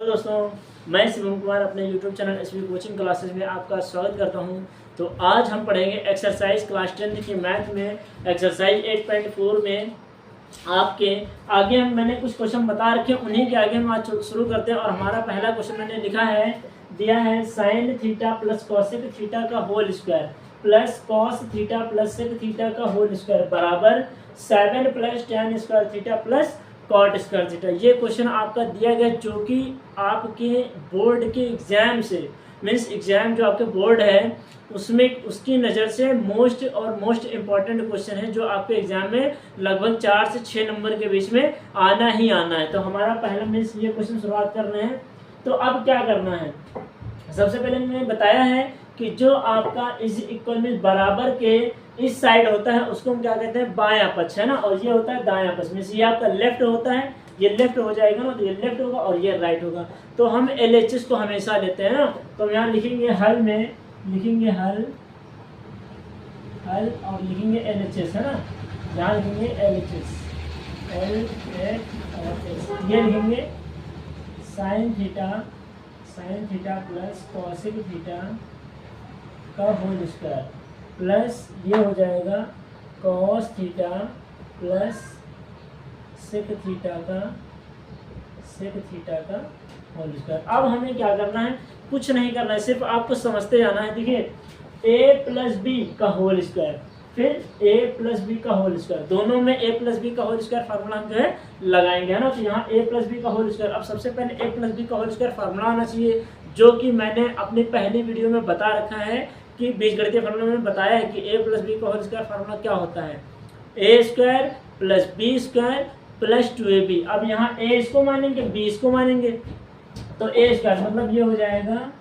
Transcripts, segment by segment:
Hello दोस्तों, मैं शिवम कुमार अपने YouTube channel SB coaching classes में आपका स्वागत करता हूं। तो आज हम पढ़ेंगे एक्सरसाइज क्लास 10 की मैथ में एक्सरसाइज 8.4 में आपके आगे मैंने कुछ क्वेश्चन बता रखे, उन्हीं के आगे हम आज शुरू करते हैं। और हमारा पहला क्वेश्चन मैंने लिखा है, दिया है sine theta plus cosec theta का whole square plus cos theta plus sec theta का होल स्क्वायर बराबर 7 plus tan square theta plus cot square theta. ये क्वेश्चन आपका दिया गया जो कि आपके बोर्ड के एग्जाम से मीन्स एग्जाम जो आपके बोर्ड है उसमें उसकी नज़र से मोस्ट इम्पॉर्टेंट क्वेश्चन है, जो आपके एग्जाम में लगभग 4 से 6 नंबर के बीच में आना ही आना है। तो हमारा पहला मीन्स ये क्वेश्चन शुरुआत कर रहे हैं। तो अब क्या करना है, सबसे पहले मैंने बताया है कि जो आपका इज इक्वल में बराबर के इस साइड होता है उसको हम क्या कहते हैं, बायां पक्ष है ना, और ये होता है दायां पक्ष। मीन्स ये आपका लेफ्ट होता है, ये लेफ्ट हो जाएगा ना, तो ये लेफ्ट होगा और ये राइट होगा। तो हम LHS को हमेशा लेते हैं ना, तो यहाँ लिखेंगे हल में, लिखेंगे हल और लिखेंगे LHS है ना, यहाँ लिखेंगे LHS ये लिखेंगे sine theta plus cosec theta का होल स्क्वायर प्लस ये हो जाएगा cos theta plus sec theta का होल स्क्वायर। अब हमें क्या करना है, कुछ नहीं करना है, सिर्फ आपको समझते जाना है। देखिए a प्लस बी का होल स्क्वायर, फिर a प्लस बी का होल स्क्वायर, दोनों में a प्लस बी का होल स्क्वायर फार्मूला हम जो है लगाएंगे है ना। तो यहाँ a प्लस बी का होल स्क्वायर, अब सबसे पहले a प्लस बी का होल स्क्वायर फार्मूला आना चाहिए, जो कि मैंने अपनी पहली वीडियो में बता रखा है कि बीजगणितीय फार्मूला में बताया है कि a प्लस बी का होल स्क्वायर फार्मूला क्या होता है, a square plus B square plus 2ab। अब यहाँ a इसको मानेंगे b इसको मानेंगे, तो a स्क्वायर मतलब ये हो जाएगा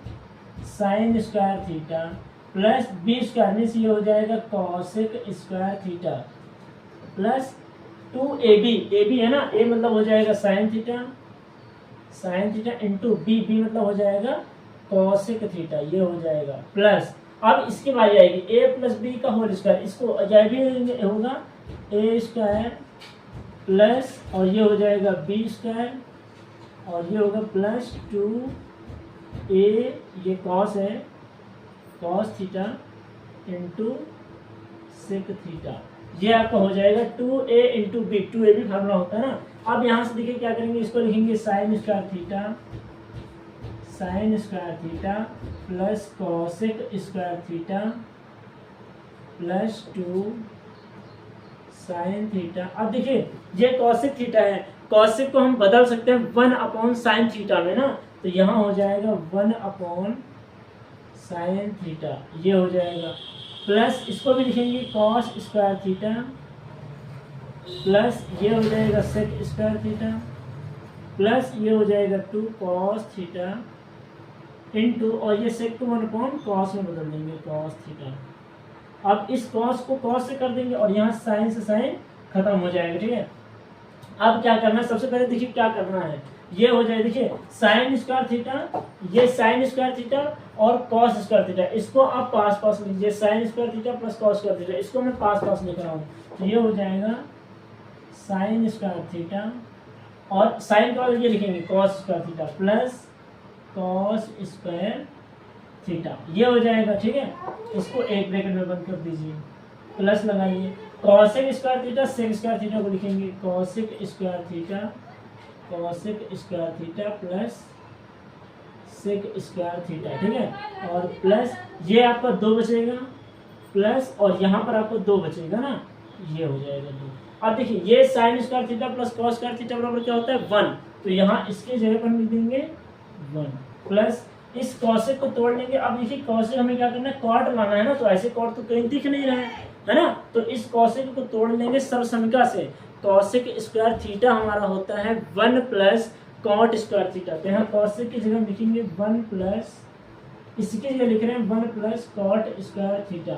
sine square theta plus B square means ये हो जाएगा cosec square theta plus 2ab है ना, a मतलब हो जाएगा साइन थीटा इंटू बी मतलब हो जाएगा कॉसेक थीटा, ये हो जाएगा प्लस। अब इसके बाद आएगी a प्लस बी का होल स्क्वायर, इसको भी होगा a स्क्वायर प्लस और ये हो जाएगा बी स्क्वायर और ये होगा प्लस 2a, ये कॉस है, cos theta into sec theta, ये आपका हो जाएगा 2a into B, 2ab formula होता है ना। अब यहाँ से देखिए क्या करेंगे, इसको लिखेंगे sign square theta plus cosec square theta plus 2 sine theta. अब देखिए ये कॉसेक थीटा है, कॉसेक को हम बदल सकते हैं 1 साइन थीटा में ना, तो यहाँ हो जाएगा 1 साइन थीटा, ये हो जाएगा प्लस इसको भी लिखेंगे कॉस स्क्वायर थीटा प्लस ये हो जाएगा सेक स्क्वायर थीटा प्लस ये हो जाएगा 2 कॉस थीटा इंटू और ये सेक को 1 कॉस में बदल देंगे कॉस थीटा। अब इस कॉस को कॉस से कर देंगे और यहाँ साइन से साइन खत्म हो जाएगा, ठीक है। अब क्या करना है, सबसे पहले देखिए क्या करना है, ये हो जाए देखिए साइन स्क्वायर थीटा, ये साइन स्क्वायर थीटा और कॉस स्क्वायर थीटा, इसको आप पास लीजिए, sign square theta plus cos square theta, इसको मैं पास लिख रहा हूँ, तो ये हो जाएगा साइन स्क्वायर थीटा और साइन का ये लिखेंगे cos square theta plus cos square theta, ये हो जाएगा, ठीक है। इसको एक ब्रैकेट में बंद कर दीजिए, प्लस लगाइए, cosec square theta sec square theta को लिखेंगे cosec square theta plus sec square theta, ठीक है। और प्लस ये आपका 2 बचेगा प्लस और यहाँ पर आपको 2 बचेगा ना, ये हो जाएगा 2। अब देखिए ये sine square theta plus cos square theta बराबर क्या होता है 1, तो यहाँ इसके जगह पर लिख देंगे 1 प्लस इस कॉसेक को तोड़ लेंगे। अब देखिए कॉसेक हमें क्या करना है, कॉट लाना है ना, तो ऐसे कॉट तो कहीं दिख नहीं रहा है ना, तो इस कॉसेक को तोड़ लेंगे सर्वसमिका से। कॉसेक स्क्वायर थीटा हमारा होता है 1 प्लस कॉट स्क्वायर थीटा, तो यहाँ कॉसेक की जगह लिखेंगे 1 प्लस, इसकी जगह लिख रहे हैं 1 plus cot square theta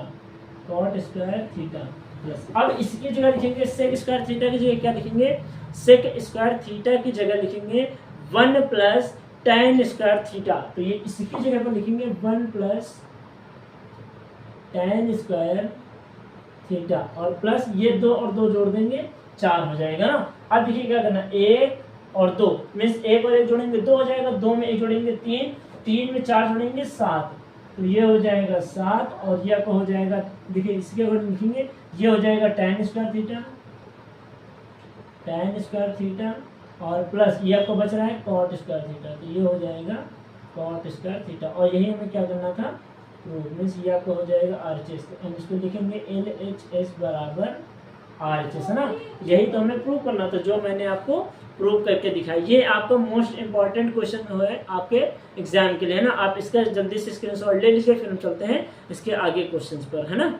plus. अब इसकी जगह लिखेंगे सेक स्क्वायर थीटा की जगह क्या लिखेंगे, सेक स्क्वायर थीटा की जगह लिखेंगे 1 प्लस tan स्क्वायर थीटा, तो ये इसकी जगह पर लिखेंगे 1 प्लस tan स्क्वायर थीटा और प्लस ये 2 और 2 जोड़ देंगे 4 हो जाएगा ना। अब देखिए क्या करना, 1 और 2 मीन्स 1 और 1 जोड़ेंगे 2 हो जाएगा, 2 में 1 जोड़ेंगे 3, 3 में 4 जोड़ेंगे 7, तो ये हो जाएगा 7 और ये आपका हो जाएगा, देखिए इसके अगर लिखेंगे ये हो जाएगा tan स्क्वायर थीटा और प्लस ये आपको बच रहा है cot स्क्वायर थीटा, तो ये हो जाएगा cot स्क्वायर थीटा और यही हमें क्या करना था, मीन्स ये आपको हो जाएगा RHS, तो हम इसको लिखेंगे LHS बराबर RHS है ना, यही तो हमें प्रूव करना था जो मैंने आपको प्रूव करके दिखाई। ये आपका मोस्ट इंपॉर्टेंट क्वेश्चन है आपके एग्जाम के लिए है ना, आप इसका जल्दी से स्क्रीनशॉट ले लीजिए, फिर हम चलते हैं इसके आगे क्वेश्चंस पर है ना।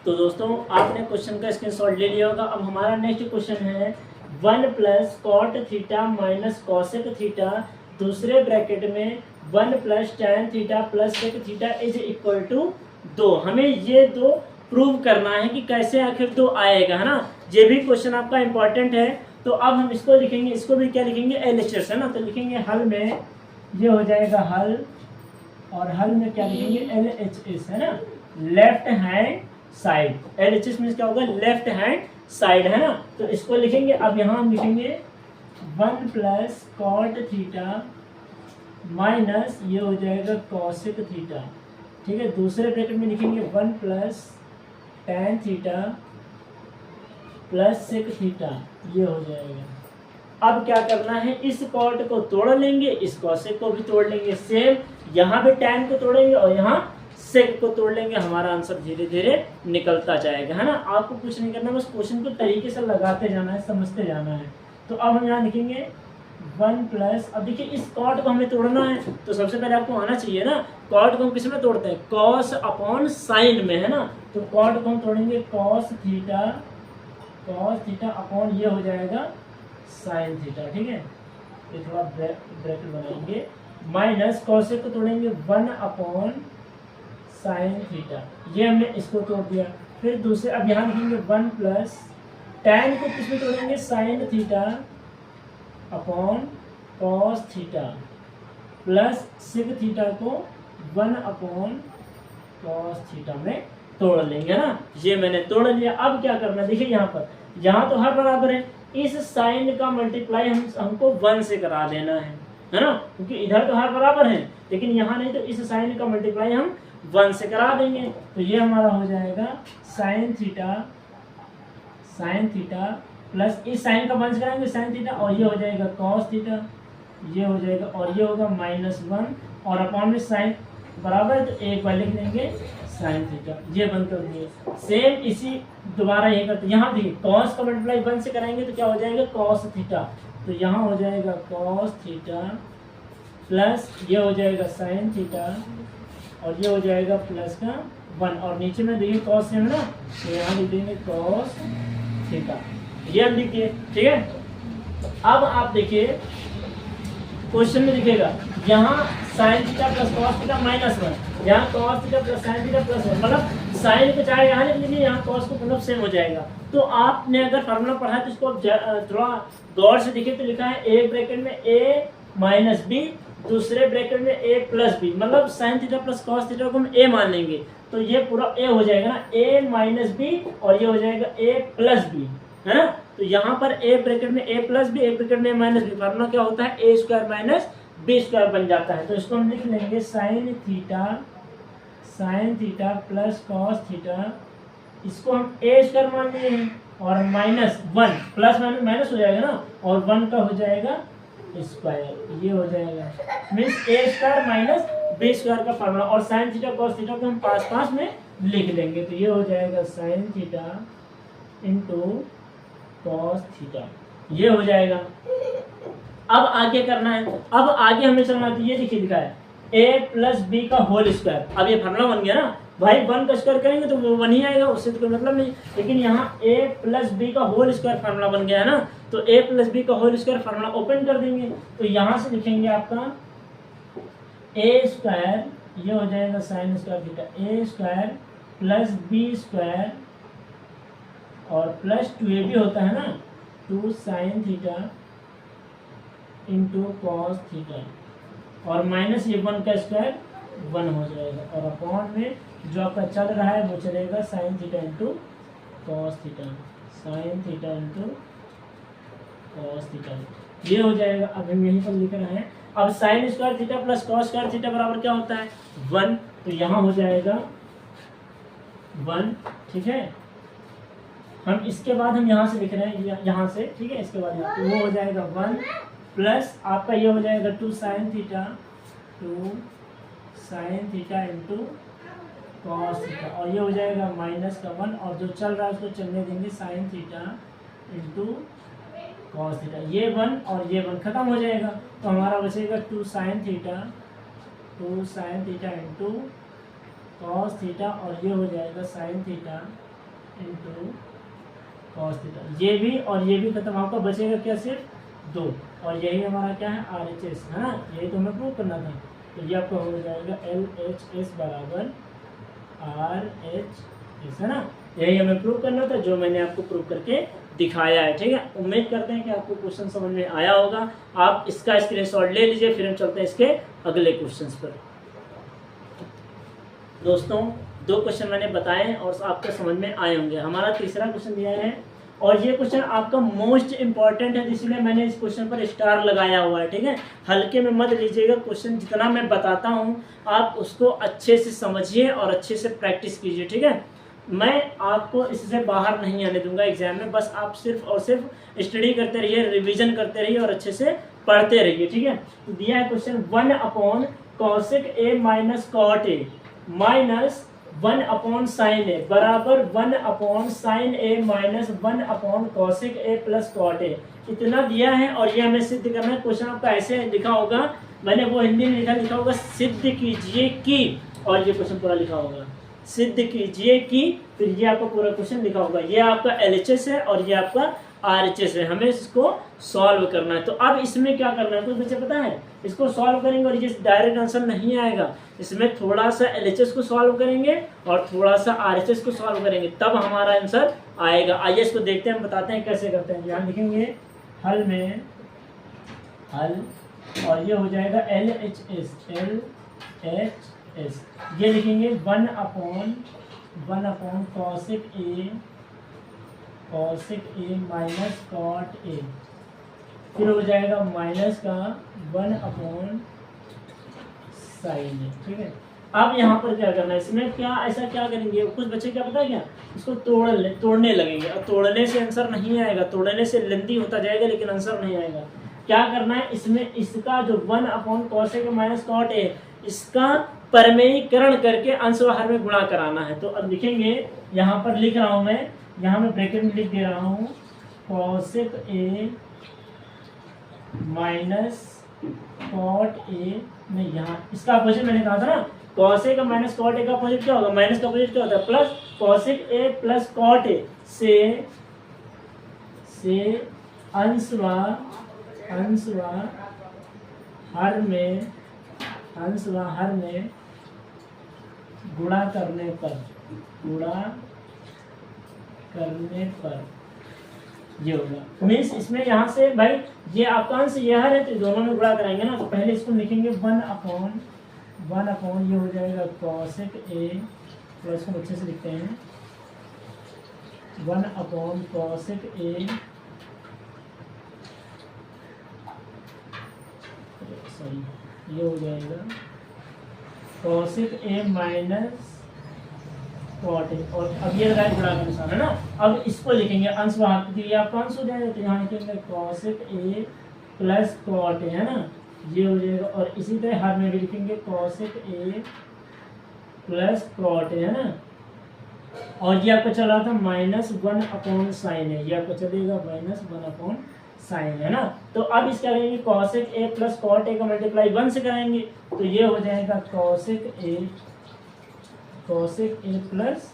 तो दोस्तों आपने क्वेश्चन का स्क्रीनशॉट ले लिया होगा। अब हमारा नेक्स्ट क्वेश्चन है 1 plus cot theta minus cosec theta दूसरे ब्रैकेट में 1 plus tan theta plus sec theta is equal to 2। हमें ये 2 प्रूव करना है कि कैसे आखिर 2 आएगा है ना, ये भी क्वेश्चन आपका इंपॉर्टेंट है। तो अब हम इसको लिखेंगे, इसको भी क्या लिखेंगे LHS है ना, तो लिखेंगे हल में ये हो जाएगा हल, और हल में क्या लिखेंगे LHS है ना, left hand side. LHS means क्या होगा, लेफ्ट हैंड साइड है ना, तो इसको लिखेंगे। अब यहाँ हम लिखेंगे 1 प्लस कॉट थीटा माइनस ये हो जाएगा कॉसेक थीटा, ठीक है। दूसरे ब्रैकेट में लिखेंगे 1 plus tan theta plus sec theta, ये हो जाएगा। अब क्या करना है, इस कॉट को तोड़ लेंगे, इस कॉसेक को भी तोड़ लेंगे, सेम यहाँ भी tan को तोड़ेंगे और यहाँ सेक को तोड़ लेंगे, हमारा आंसर धीरे धीरे निकलता जाएगा है ना। आपको कुछ नहीं करना, बस क्वेश्चन को तरीके से लगाते जाना है, समझते जाना है। तो अब हम यहाँ लिखेंगे 1 प्लस, अब देखिए इस कॉट को हमें तोड़ना है, तो सबसे पहले आपको आना चाहिए ना, कॉट को हम किस में तोड़ते हैं, कॉस अपॉन साइन में है ना, तो कॉट को हम तोड़ेंगे कॉस थीटा अपॉन ये हो जाएगा साइन थीटा, ठीक है। ये थोड़ा ब्रैकेट बनाएंगे, माइनस कॉसेक को तोड़ेंगे 1 अपॉन साइन थीटा, ये हमने इसको तोड़ दिया। फिर दूसरे अब यहाँ लिखेंगे 1 प्लस tan को किस में तोड़ेंगे, sine theta upon cos theta plus sec theta को 1 अपॉन कॉस थीटा में तोड़ लेंगे ना, ये मैंने तोड़ लिया। अब क्या करना है, देखिए यहाँ पर, यहाँ तो हर बराबर है, इस साइन का मल्टीप्लाई हमको 1 से करा देना है ना, क्योंकि इधर तो हर बराबर है, लेकिन यहाँ नहीं, तो इस साइन का मल्टीप्लाई हम 1 से करा देंगे, तो ये हमारा हो जाएगा साइन थीटा प्लस इस साइन का 1 से कराएंगे साइन थीटा, और ये हो जाएगा कॉस थीटा, ये हो जाएगा, और ये होगा -1 और अपॉन में साइन बराबर है, तो एक बार लिख देंगे साइन थीटा, ये बंद कर दिए। सेम इसी दोबारा ये करते, यहाँ देखिए कॉस का मल्टीप्लाई 1 से कराएंगे तो क्या हो जाएगा कॉस थीटा, तो यहाँ हो जाएगा कॉस थीटा प्लस ये हो जाएगा साइन थीटा और ये हो जाएगा प्लस का 1, और नीचे में देखिए कॉस है ना, तो यहाँ लिख देंगे कॉस थीटा, ये अब लिखिए, ठीक है। अब आप देखिए क्वेश्चन में दिखेगा यहाँ sign theta plus cos theta -1, यहाँ cos theta plus sign theta plus 1, मतलब साइन को चाहे यहाँ लिख लीजिए, यहाँ कॉस को मतलब सेम हो जाएगा। तो आपने अगर फार्मूला पढ़ा है तो इसको थोड़ा गौर से देखिए, तो लिखा है एक ब्रैकेट में a माइनस बी, दूसरे ब्रैकेट में a प्लस बी, मतलब sign theta plus cos theta को हम a मान लेंगे, तो ये पूरा a हो जाएगा ना, a माइनस बी और ये हो जाएगा a प्लस बी है ना। तो यहाँ पर a ब्रैकेट में a प्लस बी, एक ब्रैकेट में a माइनस बी, फार्मूला क्या होता है a square minus b square बन जाता है। तो इसको हम लिख लेंगे sine theta plus cos theta, इसको हम a स्क्वायर मान लिए हैं, और -1 प्लस माइनस माइनस हो जाएगा ना, और 1 का हो जाएगा स्क्वायर, ये हो जाएगा means a square minus b square का फार्मूला, और साइन थीटा कॉस थीटा को हम पास में लिख लेंगे, तो ये हो जाएगा sign theta into cos theta, ये हो जाएगा। अब आगे करना है, अब आगे हमें चलना है, ये देखिए लिखा है a प्लस बी का होल स्क्वायर, अब ये फार्मूला बन गया ना भाई, 1 का स्क्वायर करेंगे तो वो 1 ही आएगा, उससे तो कोई मतलब नहीं, लेकिन यहाँ a प्लस बी का होल स्क्वायर फार्मूला बन गया है ना, तो a प्लस बी का होल स्क्वायर फार्मूला ओपन कर देंगे, तो यहाँ से लिखेंगे आपका a स्क्वायर, ये हो जाएगा sine square theta, a square plus B square और प्लस 2a भी होता है ना, 2 sine theta into cos theta, और माइनस ये 1 का स्क्वायर 1 हो जाएगा, और अपॉन में जो आपका चल रहा है वो चलेगा sign theta into cos theta, sign theta into cos theta, ये हो जाएगा। अब हम यहीं पर लिख रहे हैं। अब sign square theta plus cos square theta बराबर क्या होता है 1, तो यहाँ हो जाएगा 1, ठीक है। हम इसके बाद हम यहाँ से लिख रहे हैं, यहाँ से, ठीक है, इसके बाद यहाँ तो वो हो जाएगा 1 प्लस आपका ये हो जाएगा 2 sine theta into cos theta, और ये हो जाएगा माइनस का 1, और जो चल रहा है उसको चलने देंगे, sign theta into cos theta, ये 1 और ये 1 खत्म हो जाएगा, तो हमारा बचेगा 2 sine theta into cos theta, और ये हो जाएगा sign theta into cos theta, ये भी और ये भी खत्म, आपका बचेगा क्या, सिर्फ 2, और यही हमारा क्या है RHS है ना, यही तो हमें प्रूव करना था। तो ये आपका हो जाएगा LHS बराबर RHS है ना, यही हमें प्रूव करना था, जो मैंने आपको प्रूव करके दिखाया है, ठीक है। उम्मीद करते हैं कि आपको क्वेश्चन समझ में आया होगा। आप इसका स्क्रीनशॉट ले लीजिए, फिर हम चलते हैं इसके अगले क्वेश्चंस पर। दोस्तों 2 क्वेश्चन मैंने बताए और आपको समझ में आए होंगे। हमारा तीसरा क्वेश्चन दिया है, और ये क्वेश्चन आपका मोस्ट इंपॉर्टेंट है, इसलिए मैंने इस क्वेश्चन पर स्टार लगाया हुआ है, ठीक है। हल्के में मत लीजिएगा, क्वेश्चन जितना मैं बताता हूँ आप उसको अच्छे से समझिए और अच्छे से प्रैक्टिस कीजिए, ठीक है। मैं आपको इससे बाहर नहीं आने दूंगा एग्जाम में, बस आप सिर्फ और सिर्फ स्टडी करते रहिए, रिवीजन करते रहिए और अच्छे से पढ़ते रहिए, ठीक है। तो दिया है question 1 cosec A minus cot A minus 1 sin A बराबर 1 sin A minus 1 cosec A plus cot A, इतना दिया है और ये हमें सिद्ध करना है। क्वेश्चन आपका ऐसे लिखा होगा, मैंने वो हिंदी में लिखा होगा सिद्ध कीजिए कि, और ये क्वेश्चन पूरा लिखा होगा सिद्ध कीजिए कि, फिर ये आपका पूरा क्वेश्चन लिखा होगा। ये आपका LHS है और ये आपका RHS है, हमें इसको सॉल्व करना है। तो अब इसमें क्या करना है, कुछ बच्चे पता है, इसको सॉल्व करेंगे और ये डायरेक्ट आंसर नहीं आएगा, इसमें थोड़ा सा LHS को सॉल्व करेंगे और थोड़ा सा RHS को सॉल्व करेंगे, तब हमारा आंसर आएगा। आइए इसको देखते हैं, हम बताते हैं कैसे करते हैं। यहाँ लिखेंगे हल में हल, और ये हो जाएगा LHS, ये लिखेंगे 1 cosec A minus cot A, फिर हो जाएगा माइनस का 1 sin A, ठीक है। अब यहाँ पर क्या करना है, इसमें क्या ऐसा क्या करेंगे, कुछ बच्चे क्या पता है क्या, इसको तोड़ने लगेंगे, और तोड़ने से आंसर नहीं आएगा, तोड़ने से लेंदी होता जाएगा लेकिन आंसर नहीं आएगा। क्या करना है, इसमें इसका जो 1 cosec माइनस कॉट A, इसका परमेयीकरण करके अंश बाहर में गुणा कराना है। तो अब लिखेंगे, यहाँ पर लिख रहा हूँ मैं, यहाँ मैं ब्रैकेट में लिख दे रहा हूँ cosec A minus cot A, नहीं यहाँ इसका अपोजिट मैंने कहा था ना, cosec का माइनस कॉट A का अपोजिट क्या होगा, माइनस का अपोजिट क्या होता है plus, cosec A plus cot A से अंश हर में गुणा करने पर ये होगा। मीन्स इसमें यहाँ से भाई ये आपका अंश यह है तो दोनों में गुणा कराएंगे ना, तो पहले इसको लिखेंगे 1 ये हो जाएगा cosec A, प्लस को अच्छे से लिखते हैं 1 cosec A, सॉरी ये हो जाएगा cosec A minus cot A, और अब ये लगाए गुणा का निशान है ना। अब इसको लिखेंगे अंश बाहर, तो ये आपका अंश हो जाएगा, तो यहाँ लिखेंगे cosec A plus cot A है ना, ये हो जाएगा। और इसी तरह हर में भी लिखेंगे cosec A plus cot A है ना, और ये आपका चल रहा था माइनस 1 sin A, ये आपका चलेगा माइनस 1 sin है ना। तो अब इसका करेंगे cosec A plus cot A का मल्टीप्लाई 1 से कराएंगे, तो ये हो जाएगा cosec A plus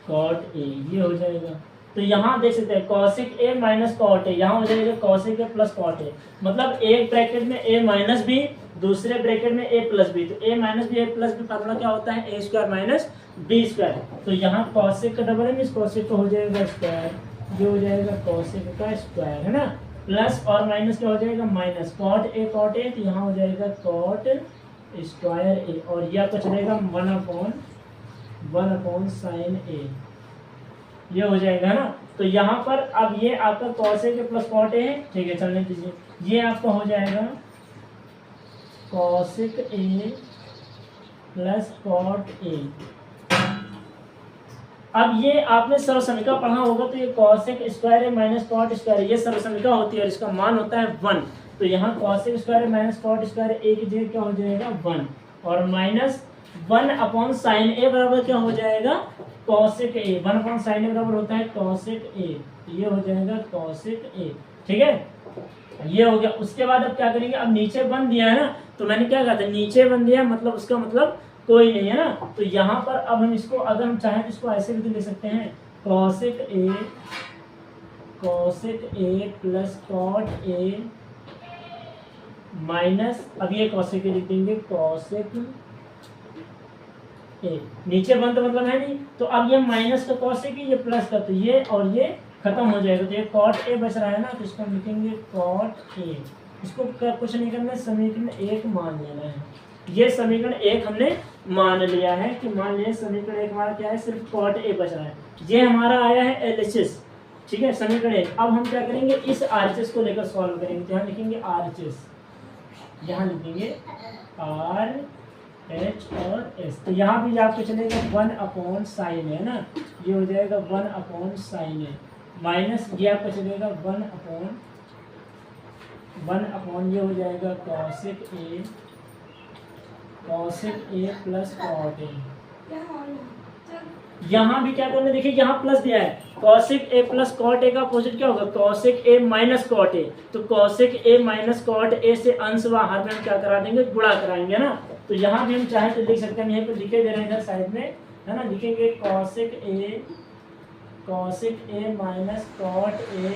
cot A, ये हो जाएगा। तो यहाँ देख सकते हैं cosec A minus cot A, यहाँ हो जाएगा cosec A plus cot A, मतलब एक ब्रैकेट में A माइनस B, दूसरे ब्रैकेट में A प्लस B, तो A minus B A plus B formula क्या होता है, A square minus B square. तो यहाँ cosec का डबल है, मीन्स cosec का हो जाएगा स्क्वायर, ये हो जाएगा cosec का स्क्वायर है ना, प्लस और माइनस क्या हो जाएगा माइनस कॉट A, तो यहाँ हो जाएगा कॉट स्क्वायर A, और यह आपको चलेगा 1 sin A, ये हो जाएगा है ना। तो यहाँ पर अब ये आपका cos A plus cot A है, ठीक है चलने दीजिए। ये आपका हो जाएगा cos A plus cot A। अब ये आपने सर्वसमीका पढ़ा होगा, तो ये cos स्क्वायर है माइनस cot स्क्वायर, ये सर्वसमीका होती है और इसका मान होता है 1। तो यहाँ cos square minus cot square A की जगह क्या हो जाएगा 1, और माइनस 1 अपॉन साइन A बराबर क्या हो जाएगा cosec A। 1 upon sine A बराबर होता है cosec A, तो ये हो जाएगा cosec A, ठीक है ये हो गया। उसके बाद अब क्या करेंगे, अब नीचे 1 दिया है ना, तो मैंने क्या कहा था नीचे 1 दिया मतलब उसका मतलब कोई नहीं है ना। तो यहाँ पर अब हम इसको अगर हम चाहें तो इसको ऐसे भी लिख सकते हैं cosec A plus cot A minus, अब ये cosec A लिख देंगे cosec A। नीचे 1 तो मतलब है नहीं, तो अब ये माइनस का cosec A, ये प्लस का, तो ये और ये खत्म हो जाएगा, तो ये cot A बच रहा है ना, तो इसको हम लिखेंगे cot A। इसको कुछ नहीं करना है, समीकरण 1 मान लेना है। ये समीकरण 1 हमने मान लिया है कि मान लिया समीकरण 1 हमारा क्या है, सिर्फ cot A बच रहा है। ये हमारा आया है LHS, ठीक है समीकरण 1। अब हम क्या करेंगे, इस RHS को लेकर सॉल्व करेंगे। तो यहाँ लिखेंगे RHS, यहाँ लिखेंगे R H और S। तो यहाँ भी आपको चलेगा 1 अपॉन साइन है ना, ये हो जाएगा 1 अपॉन साइन है, माइनस ये आपका चलेगा 1 अपॉन ये हो जाएगा cosec A plus cot A। यहाँ भी क्या करना, देखिए यहाँ प्लस दिया है, cosec A plus cot A का अपोजिट क्या होगा cosec A minus cot A। तो cosec A minus cot A से अंश व हर में हम क्या करा देंगे, गुणा कराएंगे ना। तो यहाँ भी हम चाहे तो लिख सकते हैं, यहीं पर लिखे दे रहे हैं इधर साइड में है ना, लिखेंगे cosec A minus cot A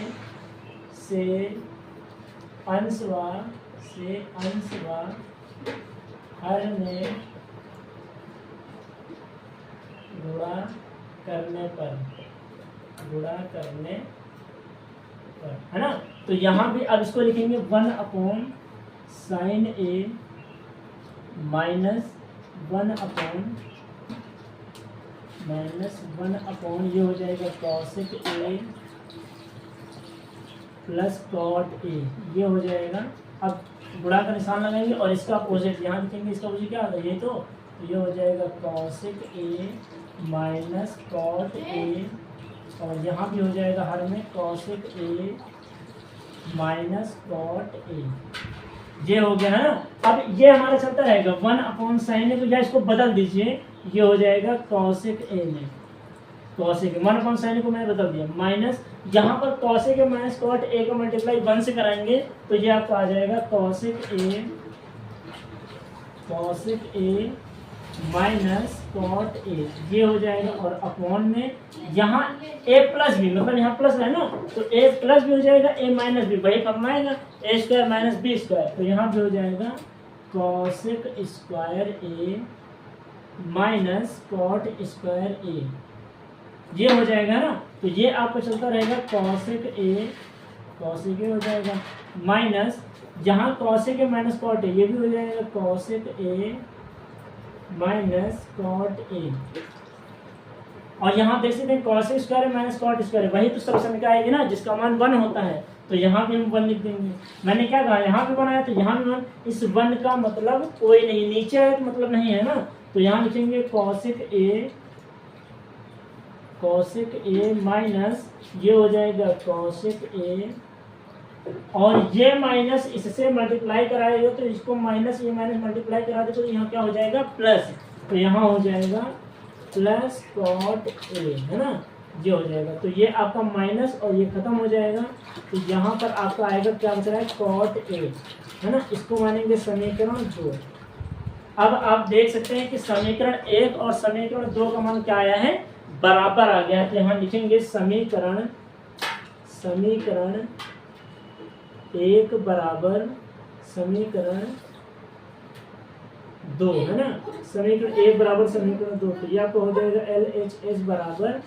से अंश व हर में गुणा करने पर है ना। तो यहाँ भी अब इसको लिखेंगे 1 upon sine A minus 1 upon ये हो जाएगा cosec A plus cot A, ये हो जाएगा। अब गुणा का निशान लगाएंगे और इसका अपोजिट यहाँ लिखेंगे, इसका अपोजिट क्या होगा, ये तो ये हो जाएगा cosec A minus cot A, और यहाँ भी हो जाएगा हर में cosec A minus cot A, ये हो गया है ना। अब ये हमारा चलता रहेगा 1 अपॉन साइन A, तो या इसको बदल दीजिए, ये हो जाएगा cosec A में cosec 1 अपॉन साइन A को मैंने बदल दिया, माइनस यहाँ पर cosec A minus cot A का मल्टीप्लाई 1 से कराएंगे, तो ये आपका आ जाएगा cosec A minus cot A, ये हो जाएगा। और अपॉन में यहाँ A प्लस B, मतलब यहाँ प्लस है ना, तो A प्लस भी हो जाएगा, A माइनस B वही फॉर्मूला आएगा, A square minus B square. तो यहाँ भी हो जाएगा cosec square A minus cot square A, ये हो जाएगा ना। तो ये आपको चलता रहेगा cosec A हो जाएगा, माइनस जहाँ cosec A minus cot A, ये भी हो जाएगा cosec A minus cot A। और यहाँ देख सकते हैं cosec square minus cot square, वही तो सब समीकरण आएगी ना जिसका मान 1 होता है। तो यहाँ भी हम 1 लिख देंगे। मैंने क्या कहा, यहाँ भी 1 आया तो यहाँ भी 1, इस 1 का मतलब कोई नहीं, नीचे आया तो मतलब नहीं है ना। तो यहाँ लिखेंगे cosec A माइनस ये हो जाएगा cosec A, और ये माइनस इससे मल्टीप्लाई कराएगा, तो इसको माइनस ये माइनस मल्टीप्लाई करा दे, तो यहाँ क्या हो जाएगा प्लस, तो यहाँ हो जाएगा प्लस cot A है ना, ये हो जाएगा। तो ये आपका माइनस और ये खत्म हो जाएगा, तो यहाँ पर आपका आएगा क्या बच रहा है cot A है ना। इसको मानेंगे समीकरण 2। अब आप देख सकते हैं कि समीकरण 1 और समीकरण 2 का मान क्या आया है, बराबर आ गया है। तो यहाँ लिखेंगे समीकरण 1 बराबर समीकरण 2 है ना, समीकरण 1 बराबर समीकरण 2। तो ये आपको हो जाएगा LHS बराबर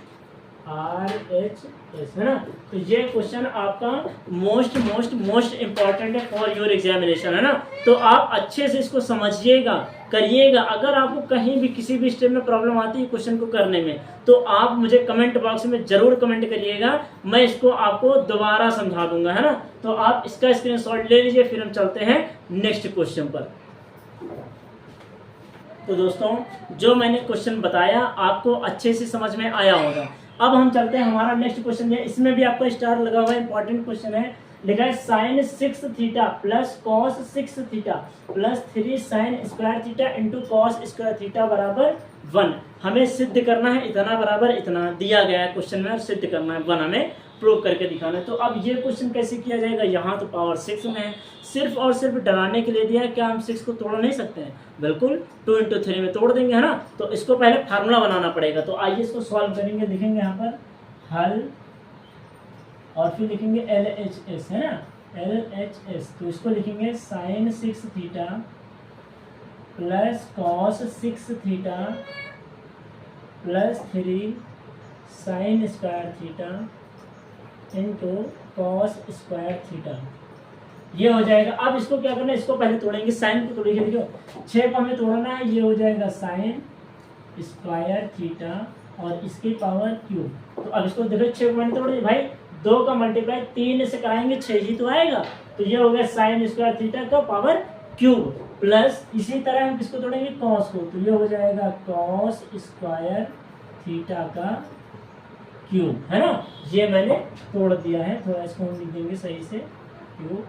RHS है ना। तो ये क्वेश्चन आपका मोस्ट इम्पॉर्टेंट है फॉर योर एग्जामिनेशन है ना। तो आप अच्छे से इसको समझिएगा, करिएगा। अगर आपको कहीं भी किसी भी स्टेप में प्रॉब्लम आती है क्वेश्चन को करने में, तो आप मुझे कमेंट बॉक्स में जरूर कमेंट करिएगा, मैं इसको आपको दोबारा समझा दूंगा है ना। तो आप इसका स्क्रीनशॉट ले लीजिए, फिर हम चलते हैं नेक्स्ट क्वेश्चन पर। तो दोस्तों, जो मैंने क्वेश्चन बताया आपको अच्छे से समझ में आया होगा। अब हम चलते हैं, हमारा नेक्स्ट क्वेश्चन है, इसमें भी आपका स्टार लगा हुआ है, इंपॉर्टेंट क्वेश्चन है। लिखा है sin 6 theta plus cos 6 theta plus 3 sin square theta into cos square theta बराबर 1। हमें सिद्ध करना है इतना बराबर इतना दिया गया है क्वेश्चन में, और सिद्ध करना है 1 हमें प्रूव करके दिखाना है। तो अब ये क्वेश्चन कैसे किया जाएगा, यहाँ तो पावर 6 में है, सिर्फ और सिर्फ डराने के लिए दिया है। क्या हम 6 को तोड़ नहीं सकते हैं? बिल्कुल, 2 × 3 में तोड़ देंगे है ना। तो इसको पहले फार्मूला बनाना पड़ेगा। तो आइए इसको सॉल्व करेंगे, लिखेंगे यहाँ पर हल, और फिर लिखेंगे LHS है ना, LHS। तो इसको लिखेंगे sin 6 theta plus cos 6 theta plus 3 sin square theta into cos square theta. ये हो जाएगा। अब इसको क्या करना है, इसको पहले तोड़ेंगे, साइन को तोड़ेंगे। देखो 6 को हमें तोड़ना है, ये हो जाएगा sin स्क्वायर थीटा और इसकी पावर क्यूब। तो अब इसको देखो 6 को मैंने तोड़ दिया भाई, 2 का मल्टीप्लाई 3 से कराएंगे 6 ही तो आएगा। तो ये हो गया sin स्क्वायर थीटा का पावर क्यूब प्लस, इसी तरह हम किसको तोड़ेंगे, cos को। तो ये हो जाएगा cos स्क्वायर थीटा का क्यूब है ना। ये मैंने तोड़ दिया है, थोड़ा इसको हम लिख देंगे सही से, क्यूब।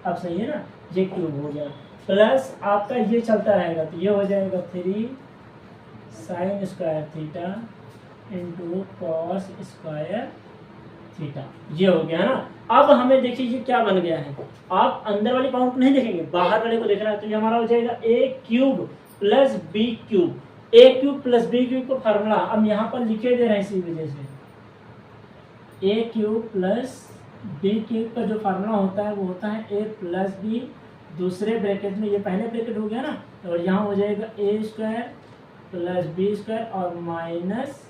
अब सही है ना, ये क्यूब हो गया प्लस आपका ये चलता रहेगा। तो ये हो जाएगा 3 sin square theta into cos square theta. ये हो गया ना। अब हमें देखिए ये क्या बन गया है, आप अंदर वाली पावर को नहीं देखेंगे, बाहर वाले को देखना है। तो ये हमारा हो जाएगा a cube plus b cube. a cube plus b cube को फार्मूला अब यहाँ पर लिखे दे रहे हैं, इसी वजह से a cube plus b cube का जो फार्मूला होता है वो होता है a प्लस b, दूसरे ब्रैकेट में, ये पहले ब्रैकेट हो गया ना, और यहाँ हो जाएगा a square plus B square और माइनस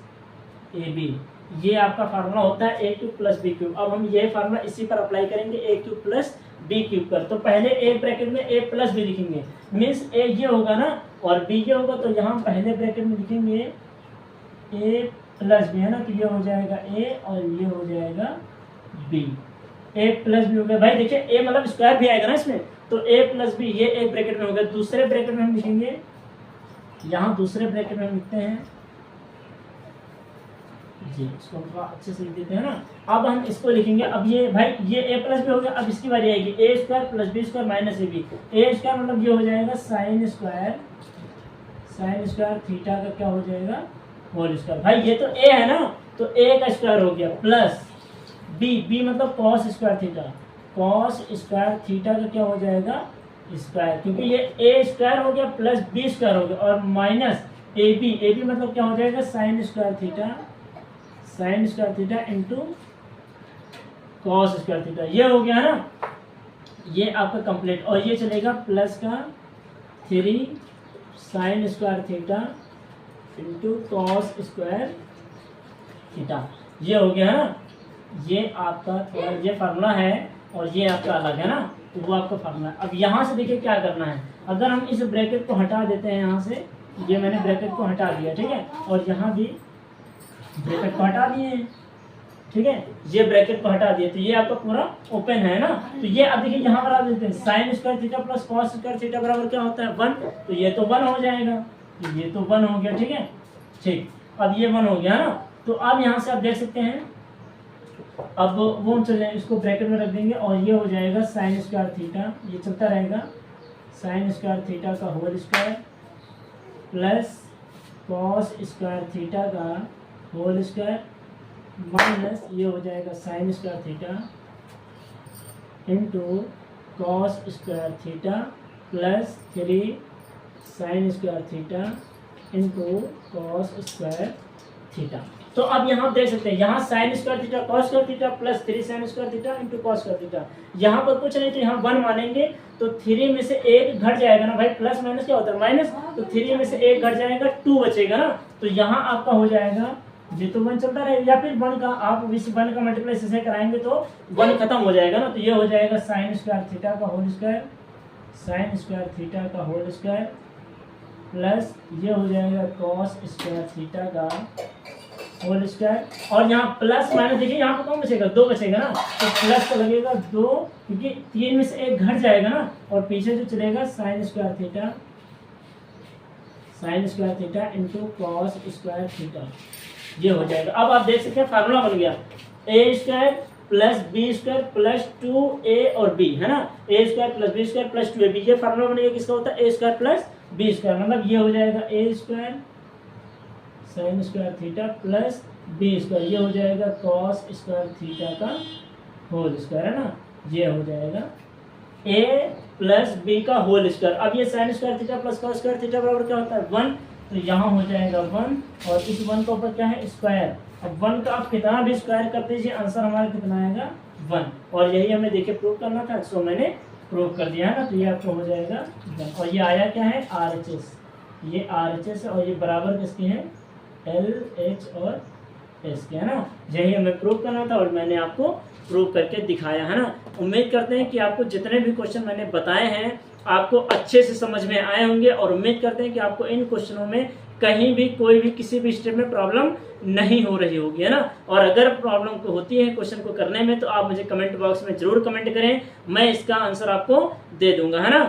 ए बी। ये आपका फार्मूला होता है A cube plus B cube. अब हम ये फार्मूला इसी पर अप्लाई करेंगे, A cube plus B cube पर। तो पहले ए ब्रैकेट में ए प्लस बी लिखेंगे, मीन्स ए ये होगा ना और बी ये होगा। तो यहाँ पहले ब्रैकेट में लिखेंगे ए प्लस बी है ना। तो ये हो जाएगा ए और ये हो जाएगा बी, ए प्लस बी हो गया। भाई देखिए ए मतलब स्क्वायर भी आएगा ना इसमें, तो ए प्लस बी ये एक ब्रैकेट में हो गया। दूसरे ब्रैकेट में हम लिखेंगे, यहाँ दूसरे ब्रैकेट में हम लिखते हैं जी, इसको थोड़ा अच्छे से लिख देते हैं ना। अब हम इसको लिखेंगे, अब ये भाई ये a प्लस बी हो गया। अब इसकी बारी आएगी A square plus B square minus A B. A square मतलब ये हो जाएगा साइन स्क्वायर थीटा का क्या हो जाएगा, होल स्क्वायर। भाई ये तो a है ना, तो a का स्क्वायर हो गया प्लस b मतलब cos square theta, cos square theta का क्या हो जाएगा, स्क्वायर, क्योंकि ये a स्क्वायर हो गया प्लस b स्क्वायर हो गया और माइनस ए बी मतलब क्या हो जाएगा sine square theta into cos square theta. ये हो गया ना, ये आपका कंप्लीट। और ये चलेगा प्लस का 3 sine square theta into cos square theta. ये हो गया ना, ये आपका थोड़ा ये फार्मूला है और ये आपका अलग है ना, तो वो आपका फार्मूला है। अब यहाँ से देखिए क्या करना है, अगर हम इस ब्रैकेट को हटा देते हैं यहाँ से, ये मैंने ब्रैकेट को हटा दिया, ठीक है, और यहाँ भी ब्रैकेट को हटा दिए, ठीक है, ये ब्रैकेट को हटा दिए, तो ये आपका पूरा ओपन है ना। तो ये अब देखिए यहाँ पर आ देते हैं sign square theta plus cos square theta बराबर क्या होता है 1, तो ये तो 1 हो जाएगा, तो ये तो 1 हो गया, ठीक है, ठीक। अब ये 1 हो गया ना, तो अब यहाँ से आप देख सकते हैं, अब वो चले इसको ब्रैकेट में रख देंगे और ये हो जाएगा साइन स्क्वायर थीटा, ये चलता रहेगा साइन स्क्वायर थीटा का whole square plus cos square theta का होल स्क्वायर माइनस ये हो जाएगा sine square theta into cos square theta plus 3 sine square theta into cos square theta. तो अब यहाँ देख सकते हैं, यहाँ sine square theta cos square theta plus 3 sine square theta into cos square theta. यहाँ पर कुछ नहीं, तो यहाँ 1 मानेंगे, तो 3 में से 1 घट जाएगा ना भाई, प्लस माइनस क्या होता है माइनस, तो 3 में से 1 घट जाएगा, 2 बचेगा ना, तो यहाँ आपका हो जाएगा ये तो 1 चलता रहेगा, या फिर 1 का आप इस 1 का मल्टीप्लाई से कराएंगे तो 1 खत्म हो जाएगा ना। तो ये हो जाएगा साइन स्क्वायर थीटा का whole square, sine square theta का होल स्क्वायर प्लस ये हो जाएगा कॉस स्क्वायर थीटा का होल स्क्वायर। और यहाँ प्लस माइनस देखिए यहाँ पर कौन बचेगा, 2 बचेगा ना, तो प्लस का लगेगा 2, क्योंकि 3 में से 1 घट जाएगा ना, और पीछे जो चलेगा sign square theta into cos square theta, ये हो जाएगा। अब आप देख सकते हैं फार्मूला बन गया A square plus B square plus 2a और b, है ना, A square plus B square plus 2ab, ये फार्मूला बनेगा किसका होता है, A square plus B square, मतलब ये हो जाएगा A square sine square theta plus B square, ये हो जाएगा कॉस स्क्वायर थीटा का होल स्क्वायर, है ना, ये हो जाएगा a प्लस बी का होल स्क्वायर। अब ये sine square theta plus cos square theta बराबर क्या होता है 1, तो यहाँ हो जाएगा 1 और इस 1 का ऊपर क्या है स्क्वायर। अब 1 का आप कितना भी स्क्वायर कर दीजिए आंसर हमारा कितना आएगा 1, और यही हमें देखिए प्रूव करना था, सो मैंने प्रूव कर दिया है ना। तो ये आपको हो जाएगा 1, और ये आया क्या है RHS, ये RHS है, और ये बराबर किसके हैं LH और S के, है ना, यही हमें प्रूव करना था और मैंने आपको प्रूव करके दिखाया, है ना। उम्मीद करते हैं कि आपको जितने भी क्वेश्चन मैंने बताए हैं आपको अच्छे से समझ में आए होंगे, और उम्मीद करते हैं कि आपको इन क्वेश्चनों में कहीं भी कोई भी किसी भी स्टेप में प्रॉब्लम नहीं हो रही होगी, है ना। और अगर प्रॉब्लम को होती है क्वेश्चन को करने में तो आप मुझे कमेंट बॉक्स में जरूर कमेंट करें, मैं इसका आंसर आपको दे दूंगा, है ना।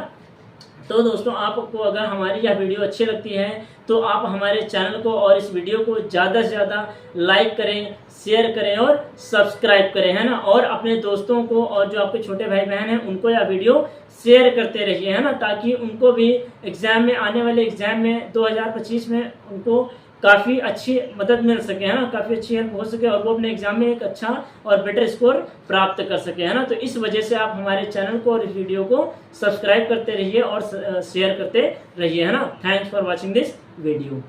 तो दोस्तों आपको अगर हमारी यह वीडियो अच्छी लगती है तो आप हमारे चैनल को और इस वीडियो को ज़्यादा से ज़्यादा लाइक करें, शेयर करें और सब्सक्राइब करें, है ना। और अपने दोस्तों को और जो आपके छोटे भाई बहन हैं उनको यह वीडियो शेयर करते रहिए, है ना, ताकि उनको भी एग्ज़ाम में, आने वाले एग्ज़ाम में 2025 में उनको काफ़ी अच्छी मदद मिल सके, है ना, काफ़ी अच्छी हेल्प हो सके और वो अपने एग्जाम में एक अच्छा और बेटर स्कोर प्राप्त कर सके, है ना। तो इस वजह से आप हमारे चैनल को और इस वीडियो को सब्सक्राइब करते रहिए और शेयर करते रहिए, है ना। Thanks for watching this video.